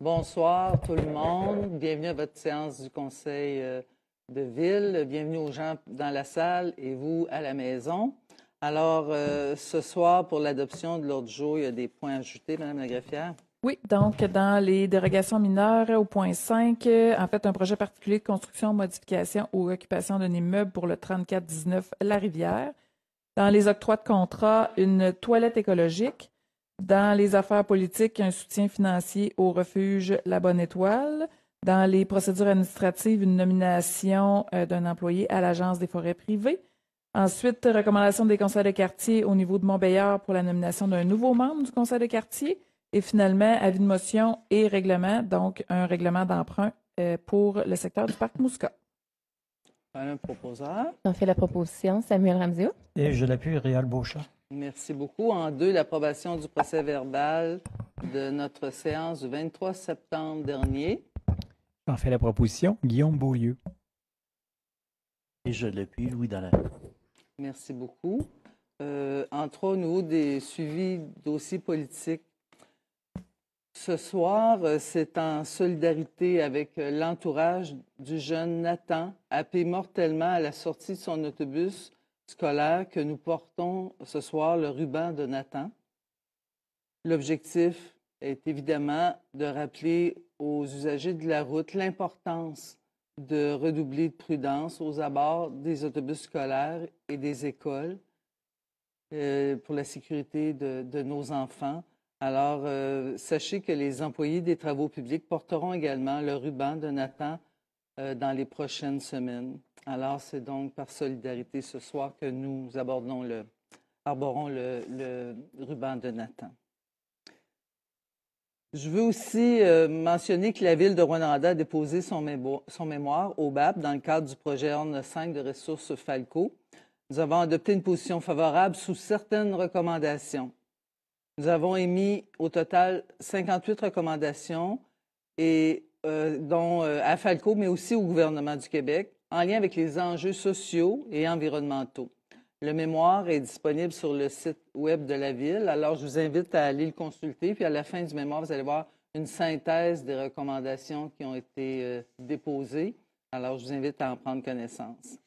Bonsoir tout le monde. Bienvenue à votre séance du Conseil de ville. Bienvenue aux gens dans la salle et vous à la maison. Alors, ce soir, pour l'adoption de l'ordre du jour, il y a des points ajoutés, Mme la greffière. Oui, donc dans les dérogations mineures, au point 5, en fait, un projet particulier de construction, modification ou occupation d'un immeuble pour le 3419 La Rivière. Dans les octrois de contrat, une toilette écologique. Dans les affaires politiques, un soutien financier au refuge La Bonne Étoile. Dans les procédures administratives, une nomination d'un employé à l'Agence des forêts privées. Ensuite, recommandation des conseils de quartier au niveau de Montbéliard pour la nomination d'un nouveau membre du conseil de quartier. Et finalement, avis de motion et règlement, donc un règlement d'emprunt pour le secteur du parc Mousca. Un proposeur. On fait la proposition, Samuel Ramsey. Et je l'appuie, Réal Beauchamp. Merci beaucoup. En deux, l'approbation du procès-verbal de notre séance du 23 septembre dernier. J'en fais la proposition, Guillaume Beaulieu. Et je l'appuie, Louis Dallaire. Merci beaucoup. En trois, au niveau des suivis dossiers politiques, ce soir, c'est en solidarité avec l'entourage du jeune Nathan, happé mortellement à la sortie de son autobus scolaire, que nous portons ce soir le ruban de Nathan. L'objectif est évidemment de rappeler aux usagers de la route l'importance de redoubler de prudence aux abords des autobus scolaires et des écoles pour la sécurité de nos enfants. Alors, sachez que les employés des travaux publics porteront également le ruban de Nathan dans les prochaines semaines. Alors, c'est donc par solidarité ce soir que nous arborons le ruban de Nathan. Je veux aussi mentionner que la Ville de Rouyn-Noranda a déposé son mémoire au BAP dans le cadre du projet Orne 5 de ressources Falco. Nous avons adopté une position favorable sous certaines recommandations. Nous avons émis au total 58 recommandations, dont à Falco, mais aussi au gouvernement du Québec, en lien avec les enjeux sociaux et environnementaux. Le mémoire est disponible sur le site web de la Ville, alors je vous invite à aller le consulter, puis à la fin du mémoire, vous allez voir une synthèse des recommandations qui ont été déposées. Alors, je vous invite à en prendre connaissance.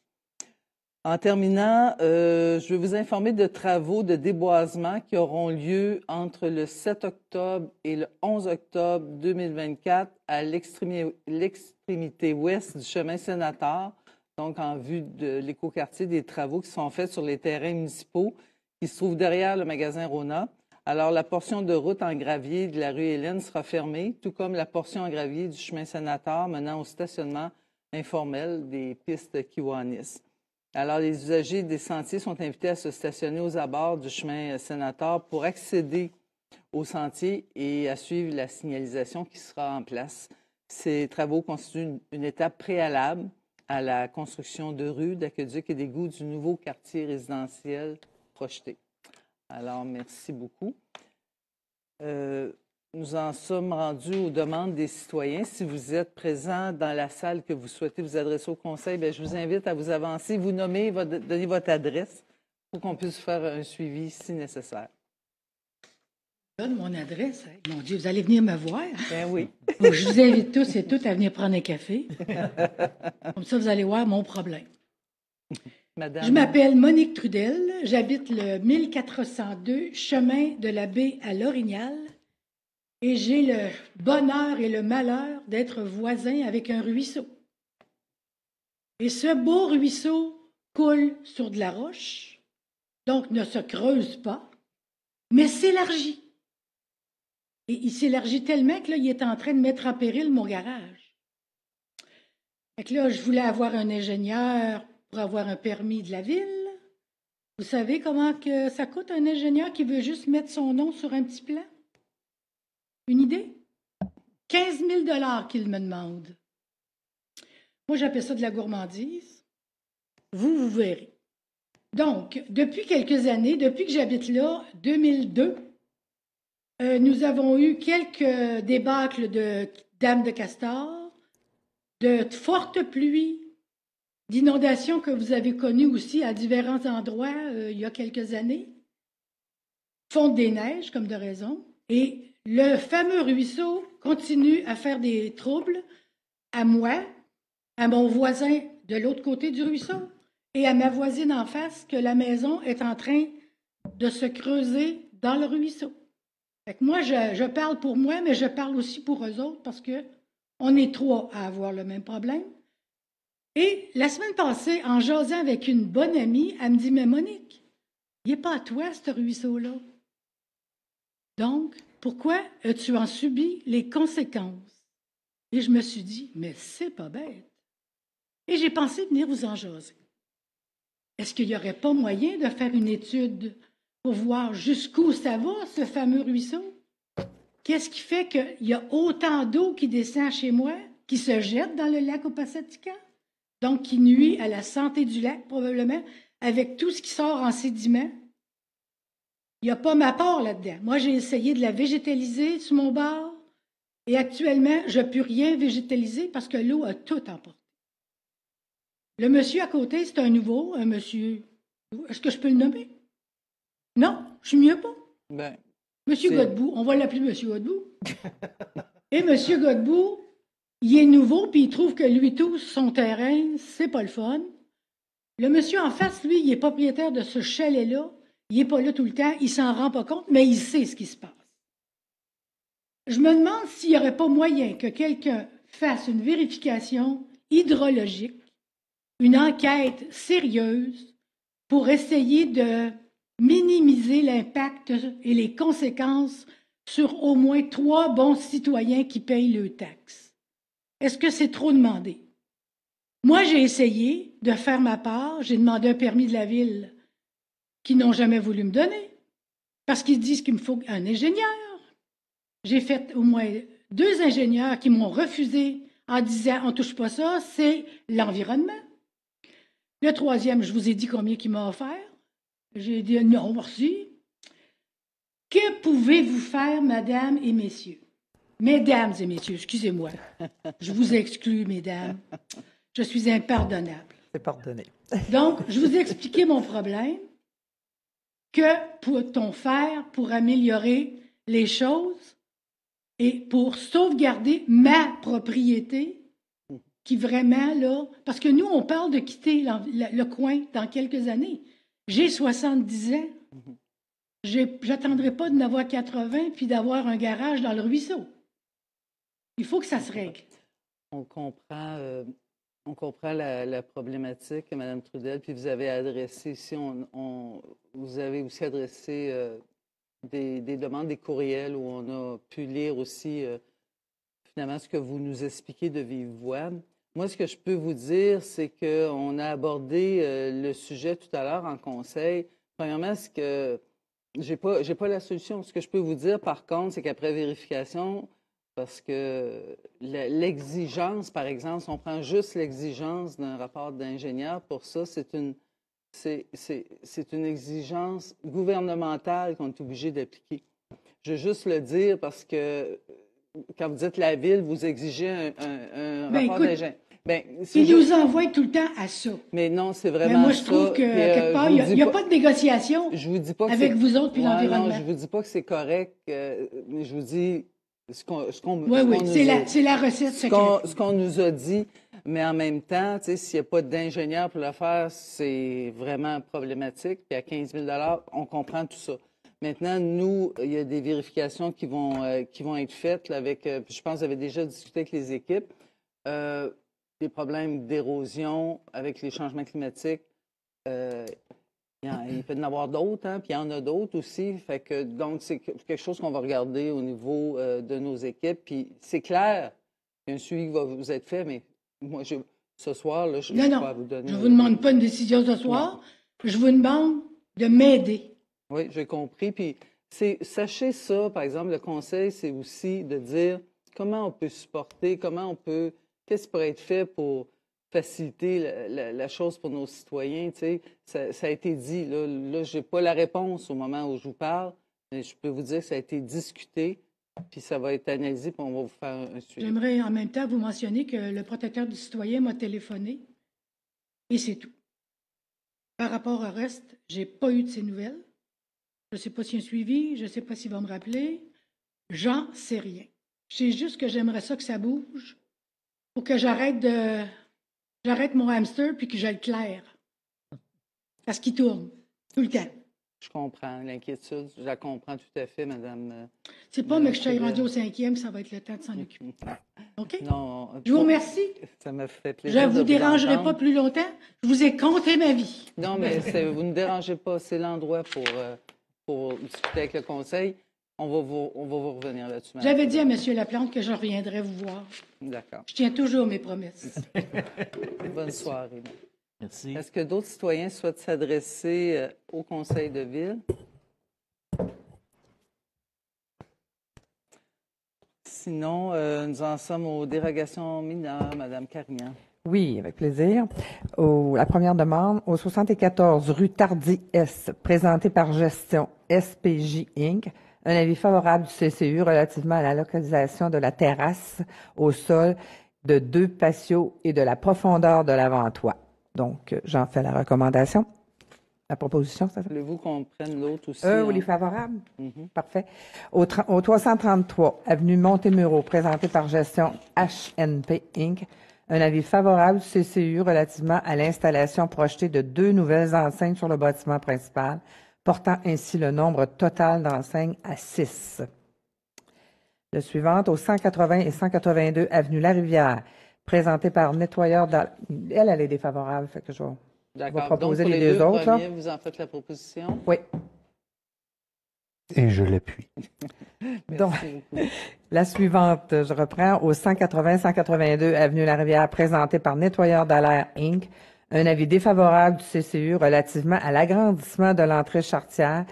En terminant, je vais vous informer de travaux de déboisement qui auront lieu entre le 7 octobre et le 11 octobre 2024 à l'extrémité ouest du chemin Sénateur, donc en vue de l'écoquartier, des travaux qui sont faits sur les terrains municipaux qui se trouvent derrière le magasin Rona. Alors, la portion de route en gravier de la rue Hélène sera fermée, tout comme la portion en gravier du chemin Sénateur menant au stationnement informel des pistes Kiwanis. Alors, les usagers des sentiers sont invités à se stationner aux abords du chemin Sénateur pour accéder au sentier et à suivre la signalisation qui sera en place. Ces travaux constituent une étape préalable à la construction de rues, d'aqueducs et d'égouts du nouveau quartier résidentiel projeté. Alors, merci beaucoup. Nous en sommes rendus aux demandes des citoyens. Si vous êtes présent dans la salle que vous souhaitez vous adresser au conseil, bien, je vous invite à vous avancer, vous nommer, donner votre adresse pour qu'on puisse faire un suivi si nécessaire. Je donne mon adresse. Mon Dieu, vous allez venir me voir. Ben oui. Donc, je vous invite tous et toutes à venir prendre un café. Comme ça, vous allez voir mon problème. Madame... Je m'appelle Monique Trudel. J'habite le 1402 chemin de la Baie à l'Orignal. Et j'ai le bonheur et le malheur d'être voisin avec un ruisseau. Et ce beau ruisseau coule sur de la roche, donc ne se creuse pas, mais s'élargit. Et il s'élargit tellement que là, il est en train de mettre en péril mon garage. Fait que là, je voulais avoir un ingénieur pour avoir un permis de la ville. Vous savez comment que ça coûte un ingénieur qui veut juste mettre son nom sur un petit plan? Une idée? 15 000 $ qu'il me demande. Moi, j'appelle ça de la gourmandise. Vous verrez. Donc, depuis quelques années, depuis que j'habite là, 2002, nous avons eu quelques débâcles de dames de castor, de fortes pluies, d'inondations que vous avez connues aussi à différents endroits il y a quelques années, fonte des neiges, comme de raison, et le fameux ruisseau continue à faire des troubles à moi, à mon voisin de l'autre côté du ruisseau et à ma voisine en face que la maison est en train de se creuser dans le ruisseau. Fait que moi, je parle pour moi, mais je parle aussi pour eux autres parce que on est trois à avoir le même problème. Et la semaine passée, en jasant avec une bonne amie, elle me dit, mais Monique, il n'est pas à toi, ce ruisseau-là. Donc, pourquoi as-tu en subi les conséquences? Et je me suis dit, mais c'est pas bête. Et j'ai pensé venir vous en jaser. Est-ce qu'il n'y aurait pas moyen de faire une étude pour voir jusqu'où ça va, ce fameux ruisseau? Qu'est-ce qui fait qu'il y a autant d'eau qui descend chez moi, qui se jette dans le lac Opasatika, donc qui nuit à la santé du lac probablement, avec tout ce qui sort en sédiments? Il n'y a pas ma part là-dedans. Moi, j'ai essayé de la végétaliser sur mon bord et actuellement, je ne peux rien végétaliser parce que l'eau a tout emporté. Le monsieur à côté, c'est un nouveau, un monsieur. Est-ce que je peux le nommer? Non, je suis mieux pas. Ben, Monsieur Godbout, on va l'appeler Monsieur Godbout. Et Monsieur Godbout, il est nouveau, puis il trouve que lui tout, son terrain, c'est pas le fun. Le monsieur en face, lui, il est propriétaire de ce chalet-là. Il n'est pas là tout le temps, il s'en rend pas compte, mais il sait ce qui se passe. Je me demande s'il n'y aurait pas moyen que quelqu'un fasse une vérification hydrologique, une enquête sérieuse pour essayer de minimiser l'impact et les conséquences sur au moins 3 bons citoyens qui payent leurs taxes. Est-ce que c'est trop demandé? Moi, j'ai essayé de faire ma part. J'ai demandé un permis de la ville qu'ils n'ont jamais voulu me donner parce qu'ils disent qu'il me faut un ingénieur. J'ai fait au moins 2 ingénieurs qui m'ont refusé en disant « on ne touche pas ça, c'est l'environnement ». Le 3e, je vous ai dit combien il m'a offert. J'ai dit « non, merci ». Que pouvez-vous faire, mesdames et messieurs? Mesdames et messieurs, excusez-moi. Je vous exclus, mesdames. Je suis impardonnable. C'est pardonné. Donc, je vous ai expliqué mon problème. Que peut-on faire pour améliorer les choses et pour sauvegarder ma propriété qui vraiment, là... Parce que nous, on parle de quitter le coin dans quelques années. J'ai 70 ans. J'attendrai pas de n'avoir 80 puis d'avoir un garage dans le ruisseau. Il faut que ça se règle. On comprend la problématique, Mme Trudel, puis vous avez adressé ici, vous avez aussi adressé des demandes, des courriels où on a pu lire aussi finalement ce que vous nous expliquez de vive voix. Moi, ce que je peux vous dire, c'est qu'on a abordé le sujet tout à l'heure en conseil. Premièrement, c'est que j'ai pas la solution. Ce que je peux vous dire, par contre, c'est qu'après vérification, parce que l'exigence, par exemple, si on prend juste l'exigence d'un rapport d'ingénieur, pour ça, c'est une exigence gouvernementale qu'on est obligé d'appliquer. Je veux juste le dire parce que quand vous dites la Ville, vous exigez un rapport d'ingénieur. Il nous envoie tout le temps à ça. Mais non, c'est vraiment ça. Moi, je trouve que, quelque part, il n'y a pas de négociation avec vous autres puis l'environnement. Non, je ne vous dis pas que c'est correct, mais je vous dis c'est la recette secrète. Ce qu'on nous a dit, mais en même temps, s'il n'y a pas d'ingénieur pour le faire, c'est vraiment problématique. Puis à 15 000 $, on comprend tout ça. Maintenant, nous, il y a des vérifications qui vont être faites là, avec, je pense que vous avez déjà discuté avec les équipes, des problèmes d'érosion avec les changements climatiques. Il peut y en avoir d'autres, hein, puis il y en a d'autres aussi. Fait que, donc, c'est quelque chose qu'on va regarder au niveau de nos équipes. Puis c'est clair, il y a un suivi qui va vous être fait, mais moi, ce soir, là, je ne peux pas vous donner... Je ne vous demande pas une décision ce soir. Non. Je vous demande de m'aider. Oui, j'ai compris. Puis sachez ça, par exemple, le conseil, c'est aussi de dire comment on peut supporter, qu'est-ce qui pourrait être fait pour faciliter la chose pour nos citoyens. Tu sais, ça a été dit. Là je n'ai pas la réponse au moment où je vous parle, mais je peux vous dire que ça a été discuté, puis ça va être analysé, puis on va vous faire un suivi. J'aimerais en même temps vous mentionner que le protecteur du citoyen m'a téléphoné, et c'est tout. Par rapport au reste, je n'ai pas eu de ces nouvelles. Je ne sais pas s'il y a un suivi, je ne sais pas s'il va me rappeler. J'en sais rien. Je sais juste que j'aimerais ça que ça bouge pour que j'arrête mon hamster puis que je le claire. Parce qu'il tourne tout le temps. Je comprends l'inquiétude. Je la comprends tout à fait, Madame. C'est pas, mais que je suis Trudel. rendu au 5e, ça va être le temps de s'en occuper. OK? Non, Je vous remercie. Ça me fait Je plaisir. ne de vous dérangerai entendre. pas plus longtemps. Je vous ai compté ma vie. Non, mais vous ne dérangez pas. C'est l'endroit pour discuter avec le conseil. On va vous revenir là-dessus. Madame. J'avais dit à M. Laplante que je reviendrais vous voir. D'accord. Je tiens toujours mes promesses. Bonne soirée. Merci. Est-ce que d'autres citoyens souhaitent s'adresser au conseil de ville? Sinon, nous en sommes aux dérogations mineures, Madame Carignan. Oui, avec plaisir. La première demande, au 74 rue Tardy-Est, présentée par Gestion SPJ Inc., un avis favorable du CCU relativement à la localisation de la terrasse au sol de 2 patios et de la profondeur de l'avant-toit. Donc, j'en fais la recommandation. La proposition, ça fait? Voulez-vous qu'on prenne l'autre aussi? Oui, favorable. Parfait. Au 333 avenue Montemuro, présenté par Gestion HNP Inc., un avis favorable du CCU relativement à l'installation projetée de 2 nouvelles enseignes sur le bâtiment principal, portant ainsi le nombre total d'enseignes à 6. Le suivant, au 180 et 182 avenue La-Rivière, présenté par Nettoyeur Elle est défavorable, fait que je vais D'accord. proposer Donc, pour les deux autres, là. premiers, vous en faites la proposition? Oui. Et je l'appuie. Donc, la suivante, je reprends, au 180-182 avenue La-Rivière, présenté par Nettoyeur d'Alair Inc., un avis défavorable du CCU relativement à l'agrandissement de l'entrée charretière.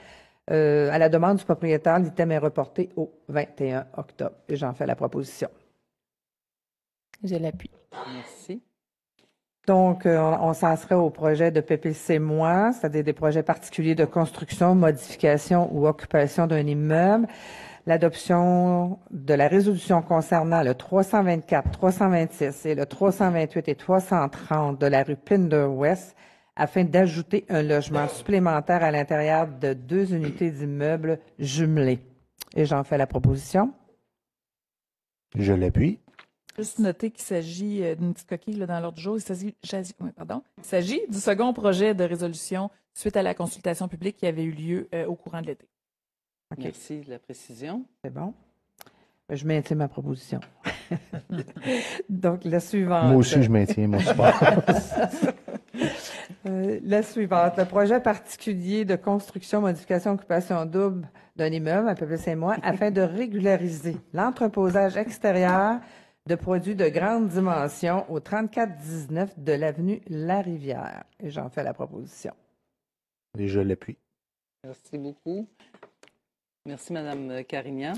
À la demande du propriétaire, l'item est reporté au 21 octobre. Et j'en fais la proposition. Je l'appuie. Merci. Donc, on s'en serait au projet de PPC-, c'est-à-dire des projets particuliers de construction, modification ou occupation d'un immeuble. L'adoption de la résolution concernant le 324, 326 et le 328 et 330 de la rue Pinder-Ouest afin d'ajouter un logement supplémentaire à l'intérieur de 2 unités d'immeubles jumelés. Et j'en fais la proposition. Je l'appuie. Juste noter qu'il s'agit d'une petite coquille là, dans l'ordre du jour. Il s'agit du second projet de résolution suite à la consultation publique qui avait eu lieu au courant de l'été. OK. Merci de la précision. C'est bon. Je maintiens ma proposition. Donc, la suivante. Moi aussi, je maintiens mon support. La suivante. Le projet particulier de construction, modification, occupation double d'un immeuble, un peu plus c'est moi, afin de régulariser l'entreposage extérieur de produits de grande dimension au 3419 de l'avenue La-Rivière. Et j'en fais la proposition. Et je l'appuie. Merci beaucoup. Merci, Madame Carignan.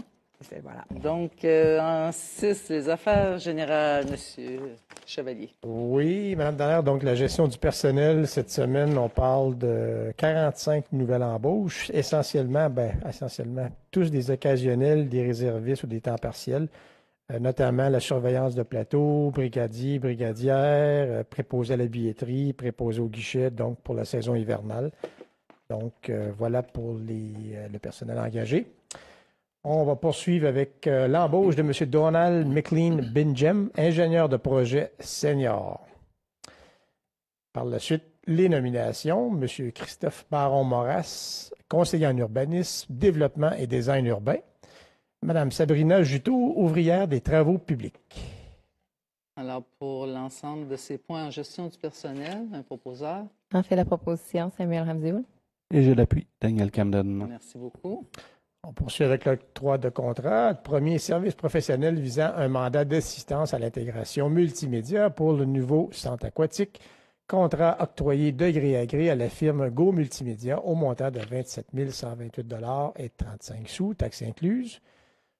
Et voilà. Donc, en 6, les affaires générales, Monsieur Chevalier. Oui, Mme Dallaire, donc la gestion du personnel, cette semaine, on parle de 45 nouvelles embauches, essentiellement tous des occasionnels, des réservistes ou des temps partiels, notamment la surveillance de plateau, brigadier, brigadière, préposé à la billetterie, préposé au guichet, donc pour la saison hivernale. Donc, voilà pour le personnel engagé. On va poursuivre avec l'embauche de M. Donald McLean Binjem, ingénieur de projet senior. Par la suite, les nominations. M. Christophe Baron-Moras, conseiller en urbanisme, développement et design urbain. Mme Sabrina Juteau, ouvrière des travaux publics. Alors, pour l'ensemble de ces points en gestion du personnel, un proposeur. En fait la proposition, Samuel Ramsey. Et je l'appuie, Daniel Camden. Merci beaucoup. On poursuit avec l'octroi de contrat. Premier, service professionnel visant un mandat d'assistance à l'intégration multimédia pour le nouveau centre aquatique. Contrat octroyé de gré à gré à la firme Go Multimédia au montant de 27 128 et 35 sous, taxes incluses.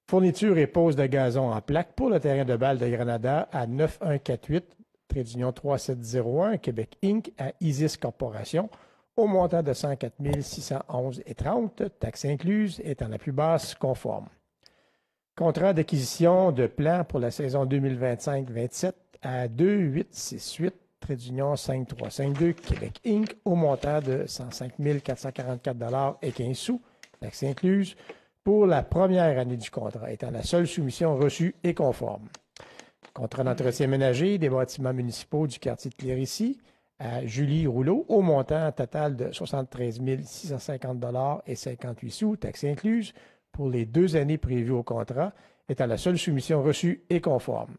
Fourniture et pose de gazon en plaque pour le terrain de balle de Granada à 9148, trait d'union 3701, Québec Inc. à Isis Corporation, au montant de 104 611 et 30, taxes incluses, étant la plus basse conforme. Contrat d'acquisition de plans pour la saison 2025-27 à 2868, trait d'union 5352, Québec Inc., au montant de 105 444 et 15 sous, taxes incluses. pour la première année du contrat, étant la seule soumission reçue et conforme. Contrat d'entretien ménager des bâtiments municipaux du quartier de Clérici à Julie Rouleau, au montant total de 73 650 et 58 sous, taxes incluses, pour les 2 années prévues au contrat, étant la seule soumission reçue et conforme.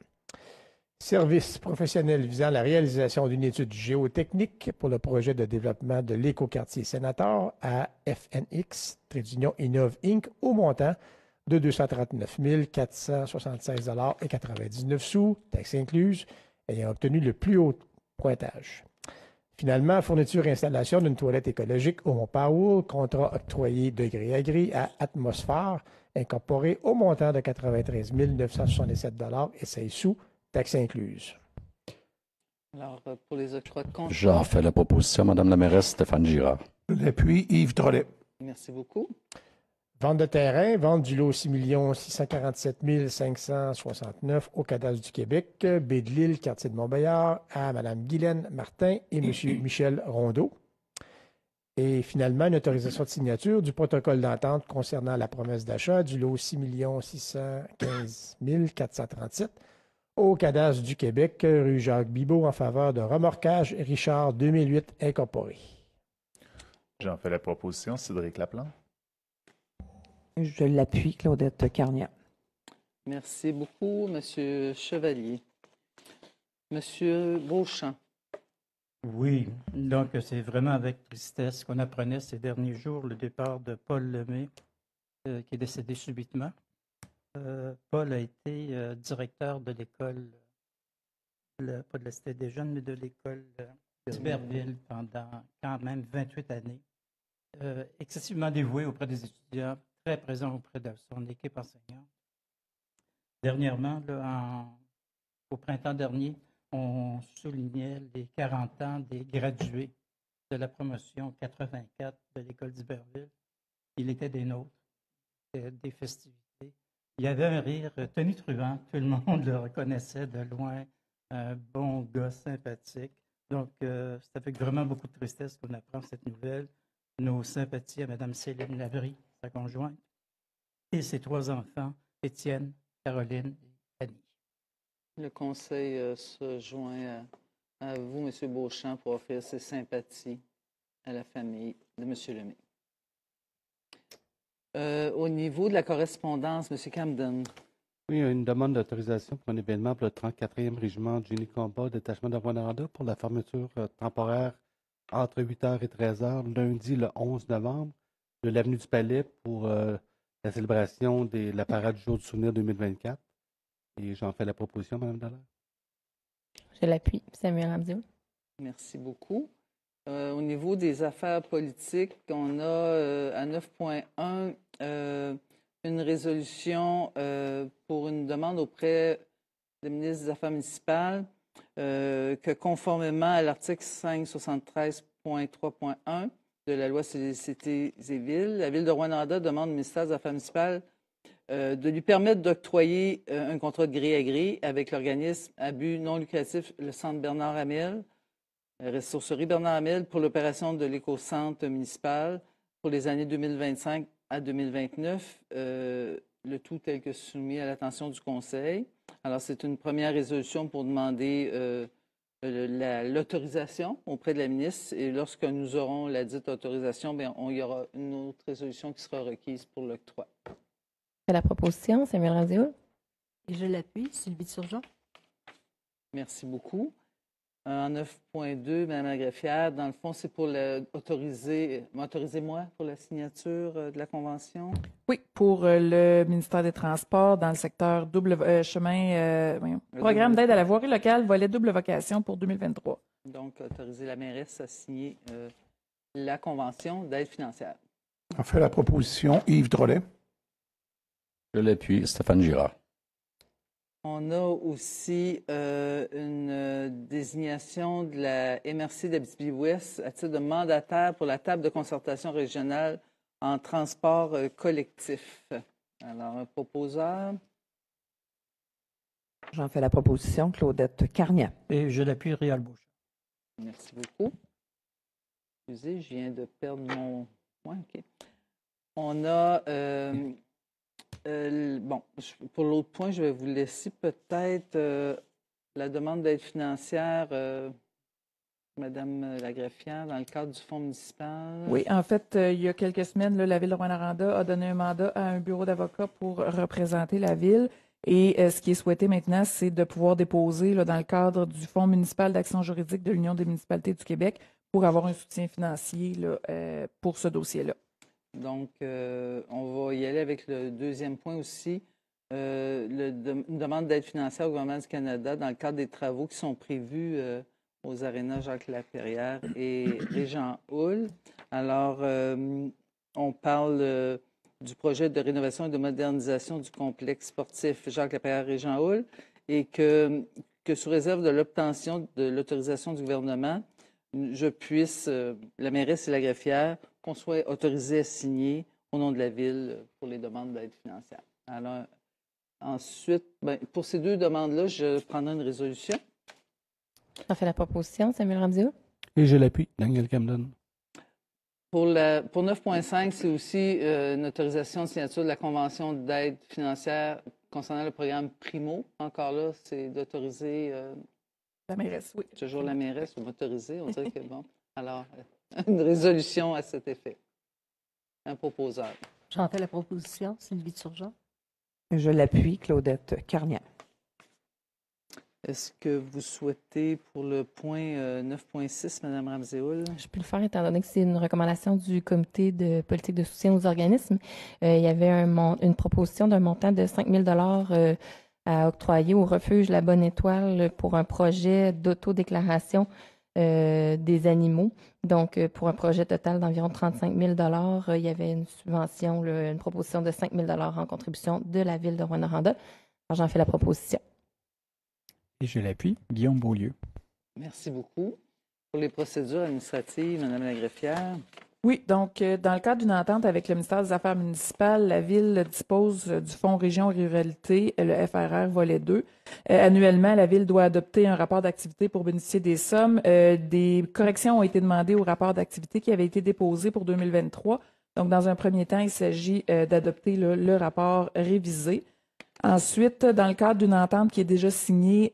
Service professionnel visant la réalisation d'une étude géotechnique pour le projet de développement de l'écoquartier Sénateur à FNX, Trédunion Innov Inc., au montant de 239 476 et 99 sous, taxes incluses, ayant obtenu le plus haut pointage. Finalement, fourniture et installation d'une toilette écologique au Mont Powell, contrat octroyé de gré à gré à Atmosphère, incorporé au montant de 93 977 et 16 sous, taxes incluses. Alors, pour les octrois de contrat. J'en fais la proposition, Mme la mairesse Stéphane Girard. Je l'appuie, Yves Drolet. Merci beaucoup. Vente de terrain, vente du lot 6 647 569 au cadastre du Québec, baie de l'Île, quartier de Montbéliard, à Mme Guylaine Martin et M. Michel Rondeau. Et finalement, une autorisation de signature du protocole d'entente concernant la promesse d'achat du lot 6 615 437 au cadastre du Québec, rue Jacques-Bibeau, en faveur de Remorquage Richard 2008 Incorporé. J'en fais la proposition, Cédric Laplante. Je l'appuie, Claudette Carniat. Merci beaucoup, M. Chevalier. M. Beauchamp. Oui, donc c'est vraiment avec tristesse qu'on apprenait ces derniers jours le départ de Paul Lemay, qui est décédé subitement. Paul a été directeur de l'école, pas de la Cité des Jeunes, mais de l'école d'Iberville pendant quand même 28 années. Excessivement dévoué auprès des étudiants, très présent auprès de son équipe enseignante. Dernièrement, au printemps dernier, on soulignait les 40 ans des gradués de la promotion 84 de l'école d'Iberville. Il était des nôtres, c'était des festivités. Il y avait un rire tonitruant, tout le monde le reconnaissait de loin, un bon gars sympathique. Donc, c'est avec vraiment beaucoup de tristesse qu'on apprend cette nouvelle. Nos sympathies à Mme Céline Labrie, sa conjointe, et ses 3 enfants, Étienne, Caroline et Annie. Le Conseil se joint à vous, M. Beauchamp, pour offrir ses sympathies à la famille de M. Lemay. Au niveau de la correspondance, M. Camden. Oui, il y a une demande d'autorisation pour un événement pour le 34e régiment du Génie Combat détachement de Rwanda pour la fermeture temporaire entre 8h et 13h, lundi le 11 novembre, de l'avenue du Palais pour la célébration de la parade du jour du souvenir 2024. Et j'en fais la proposition, Mme Dallaire. Je l'appuie. Samuel Ramsey. Merci beaucoup. Au niveau des affaires politiques, on a à 9.1 une résolution pour une demande auprès du ministre des Affaires municipales que conformément à l'article 573.3.1 de la loi sur les cités et villes, la Ville de Rwanda demande au ministère des Affaires municipales de lui permettre d'octroyer un contrat de gré à gré avec l'organisme à but non lucratif, le Centre Bernard Hamel, la ressourcerie Bernard Hamel, pour l'opération de l'éco-centre municipal pour les années 2025 à 2029, le tout tel que soumis à l'attention du Conseil. Alors, c'est une première résolution pour demander l'autorisation auprès de la ministre. Et lorsque nous aurons la dite autorisation, bien, il y aura une autre résolution qui sera requise pour l'octroi. La proposition, Samuel Ramsey. Et je l'appuie, Sylvie Turgeon. Merci beaucoup. En 9.2, Mme la greffière, dans le fond, c'est pour autorisez-moi pour la signature de la convention. Oui, pour le ministère des Transports dans le secteur programme d'aide à la voirie locale, volet double vocation pour 2023. Donc, autoriser la mairesse à signer la convention d'aide financière. On fait la proposition, Yves Drolet. Je l'appuie, Stéphane Girard. On a aussi une désignation de la MRC d'Abitibi-Ouest à titre de mandataire pour la table de concertation régionale en transport collectif. Alors, un proposeur. J'en fais la proposition, Claudette Carniat. Et je l'appuie, Réal Beauchamp. Merci beaucoup. Excusez, je viens de perdre mon... Ouais, OK. On a Pour l'autre point, je vais vous laisser peut-être la demande d'aide financière, Madame la greffière, dans le cadre du fonds municipal. Oui, en fait, il y a quelques semaines, là, la Ville de Rouyn-Noranda a donné un mandat à un bureau d'avocats pour représenter la Ville. Et ce qui est souhaité maintenant, c'est de pouvoir déposer là, dans le cadre du Fonds municipal d'action juridique de l'Union des municipalités du Québec pour avoir un soutien financier là, pour ce dossier-là. Donc, on va y aller avec le deuxième point aussi. Une demande d'aide financière au gouvernement du Canada dans le cadre des travaux qui sont prévus aux arénas Jacques-Laperrière et Régent-Houle. Alors, on parle du projet de rénovation et de modernisation du complexe sportif Jacques-Laperrière-Régent-Houle et que sous réserve de l'obtention de l'autorisation du gouvernement, je puisse, la mairesse et la greffière, qu'on soit autorisé à signer au nom de la Ville pour les demandes d'aide financière. Alors, ensuite, pour ces deux demandes-là, je prendrai une résolution. J'en fais la proposition, Samuel Ramsey. Et je l'appuie, Daniel Camden. Pour 9.5, c'est aussi une autorisation de signature de la convention d'aide financière concernant le programme Primo. Encore là, c'est d'autoriser... la mairesse, oui. Toujours la mairesse, ou m'autoriser, on dirait que bon. Alors, une résolution à cet effet. Un proposeur. J'en fais la proposition, Sylvie Turgeon. Je l'appuie, Claudette Carnian. Est-ce que vous souhaitez, pour le point 9.6, Mme Ramsey-Houle? Je peux le faire étant donné que c'est une recommandation du comité de politique de soutien aux organismes. Il y avait une proposition d'un montant de 5 000 à octroyer au refuge La Bonne Étoile pour un projet d'autodéclaration des animaux. Donc, pour un projet total d'environ 35 000 il y avait une subvention, une proposition de 5 000 en contribution de la Ville de Rouyn-Noranda. Alors, j'en fais la proposition. Et je l'appuie, Guillaume Beaulieu. Merci beaucoup. Pour les procédures administratives, Mme la greffière. Oui, donc, dans le cadre d'une entente avec le ministère des Affaires municipales, la Ville dispose du Fonds Région Ruralité, le FRR volet 2. Annuellement, la Ville doit adopter un rapport d'activité pour bénéficier des sommes. Des corrections ont été demandées au rapport d'activité qui avait été déposé pour 2023. Donc, dans un premier temps, il s'agit d'adopter le rapport révisé. Ensuite, dans le cadre d'une entente qui est déjà signée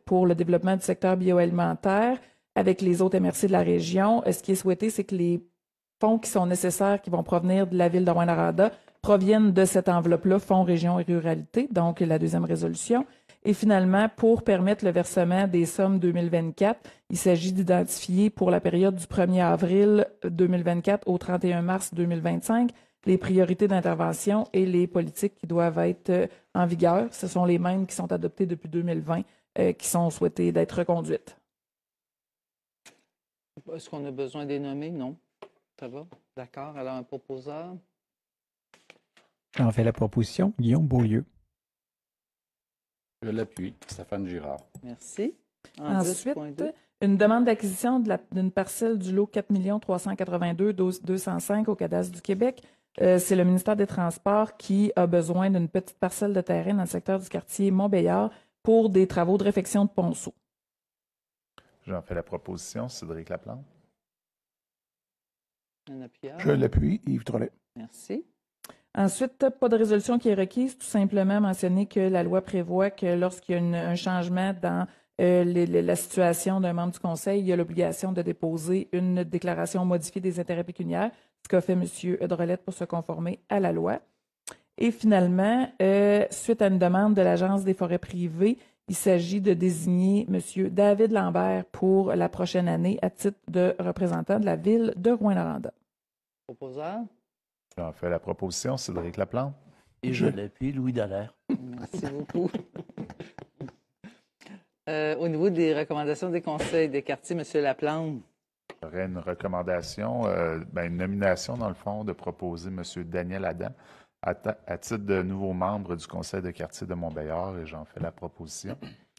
pour le développement du secteur bioalimentaire avec les autres MRC de la région, ce qui est souhaité, c'est que les fonds qui sont nécessaires, qui vont provenir de la Ville de Rouyn-Noranda, proviennent de cette enveloppe-là, Fonds Région et Ruralité, donc la deuxième résolution. Et finalement, pour permettre le versement des sommes 2024, il s'agit d'identifier pour la période du 1er avril 2024 au 31 mars 2025 les priorités d'intervention et les politiques qui doivent être en vigueur. Ce sont les mêmes qui sont adoptées depuis 2020 qui sont souhaitées d'être reconduites. Est-ce qu'on a besoin des nommer? Non. Ça va? D'accord. Alors, un proposeur? J'en fais la proposition, Guillaume Beaulieu. Je l'appuie, Stéphane Girard. Merci. Ensuite, une demande d'acquisition d'une parcelle du lot 4 382 205 au cadastre du Québec. C'est le ministère des Transports qui a besoin d'une petite parcelle de terrain dans le secteur du quartier Montbéliard pour des travaux de réfection de ponceau. J'en fais la proposition, Cédric Laplante. Un appuyeur. Je l'appuie, Yves Trollet. Merci. Ensuite, pas de résolution qui est requise, tout simplement mentionner que la loi prévoit que lorsqu'il y a un changement dans la situation d'un membre du conseil, il y a l'obligation de déposer une déclaration modifiée des intérêts pécuniaires, ce qu'a fait M. Drolette pour se conformer à la loi. Et finalement, suite à une demande de l'Agence des forêts privées, il s'agit de désigner M. David Lambert pour la prochaine année à titre de représentant de la Ville de Rouyn-Noranda. Proposeur? J'en fais la proposition, Cédric Laplante. Et je l'appuie, Louis Dallaire. Merci beaucoup. Au niveau des recommandations des conseils des quartiers, M. Laplante. J'aurais une recommandation, une nomination, dans le fond, de proposer M. Daniel Adam à titre de nouveau membre du conseil de quartier de Montbéliard, et j'en fais la proposition.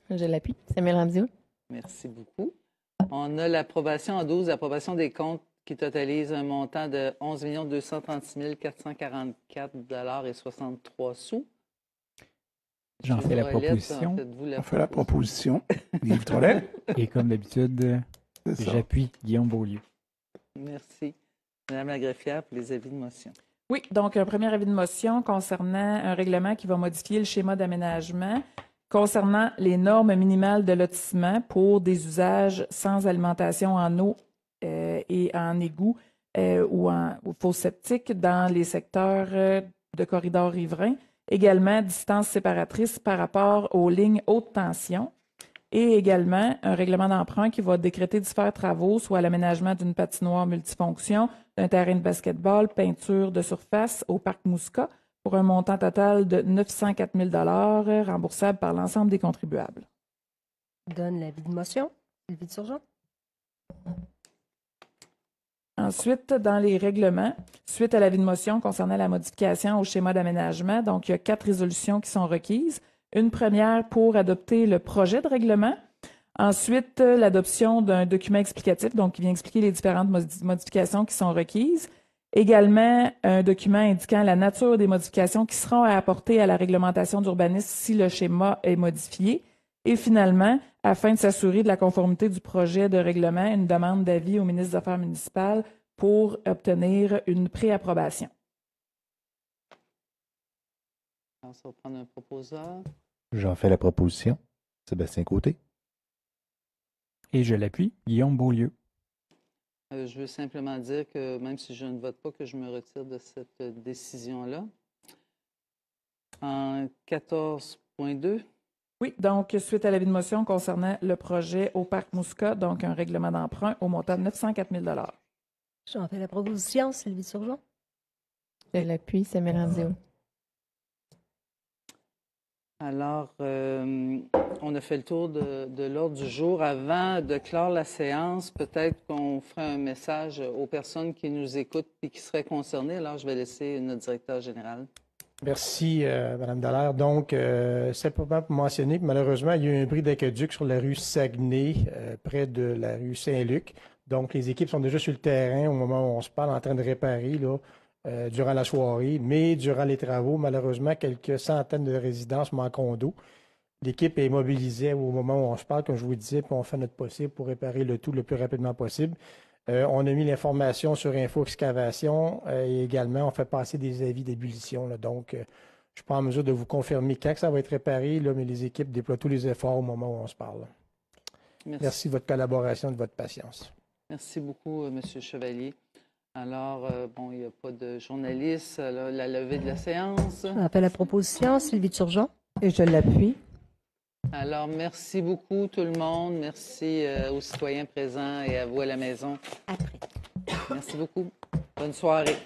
Je l'appuie. Samuel Ramsey. Merci beaucoup. On a l'approbation en 12, l'approbation des comptes qui totalise un montant de 11 236 444 et 63 sous. J'en fais la proposition. J'en fais la proposition. Yves Trollet. Et comme d'habitude, j'appuie Guillaume Beaulieu. Merci. Madame la greffière, pour les avis de motion. Oui, donc un premier avis de motion concernant un règlement qui va modifier le schéma d'aménagement concernant les normes minimales de lotissement pour des usages sans alimentation en eau et en égout ou en fosse septique dans les secteurs de corridors riverains. Également, distance séparatrice par rapport aux lignes haute tension. Et également, un règlement d'emprunt qui va décréter divers travaux, soit l'aménagement d'une patinoire multifonction, d'un terrain de basketball, peinture de surface au parc Mousca, pour un montant total de 904 000 $ remboursable par l'ensemble des contribuables. Donne l'avis de motion. Sylvie Turgeon. Ensuite, dans les règlements, suite à l'avis de motion concernant la modification au schéma d'aménagement, donc il y a 4 résolutions qui sont requises. Une première pour adopter le projet de règlement. Ensuite, l'adoption d'un document explicatif, donc qui vient expliquer les différentes modifications qui sont requises. Également, un document indiquant la nature des modifications qui seront à apporter à la réglementation d'urbanisme si le schéma est modifié. Et finalement, afin de s'assurer de la conformité du projet de règlement, une demande d'avis au ministre des Affaires municipales pour obtenir une préapprobation. Alors, ça va prendre un proposeur. J'en fais la proposition. Sébastien Côté. Et je l'appuie. Guillaume Beaulieu. Je veux simplement dire que même si je ne vote pas, que je me retire de cette décision-là. En 14.2. Oui, donc suite à l'avis de motion concernant le projet au parc Mousca, donc un règlement d'emprunt au montant de 904 000 $. J'en fais la proposition. Sylvie Turgeon. Je l'appuie, Samuel Anzio. Alors, on a fait le tour de l'ordre du jour. Avant de clore la séance, peut-être qu'on ferait un message aux personnes qui nous écoutent et qui seraient concernées. Alors, je vais laisser notre directeur général. Merci, Mme Dallaire. Donc, simplement pour mentionner que malheureusement, il y a eu un bris d'aqueduc sur la rue Saguenay, près de la rue Saint-Luc. Donc, les équipes sont déjà sur le terrain au moment où on se parle, en train de réparer là, durant la soirée. Mais durant les travaux, malheureusement, quelques centaines de résidences manquent d'eau. L'équipe est mobilisée au moment où on se parle, comme je vous disais, puis on fait notre possible pour réparer le tout le plus rapidement possible. On a mis l'information sur Info Excavation et également on fait passer des avis d'ébullition. Donc, je ne suis pas en mesure de vous confirmer quand ça va être réparé, là, mais les équipes déploient tous les efforts au moment où on se parle. Merci de votre collaboration et de votre patience. Merci beaucoup, M. Chevalier. Alors, bon, il n'y a pas de journaliste. Alors, la levée de la séance. On appelle la proposition. Sylvie Turgeon. Et je l'appuie. Alors, merci beaucoup tout le monde. Merci aux citoyens présents et à vous à la maison. Après. Merci beaucoup. Bonne soirée.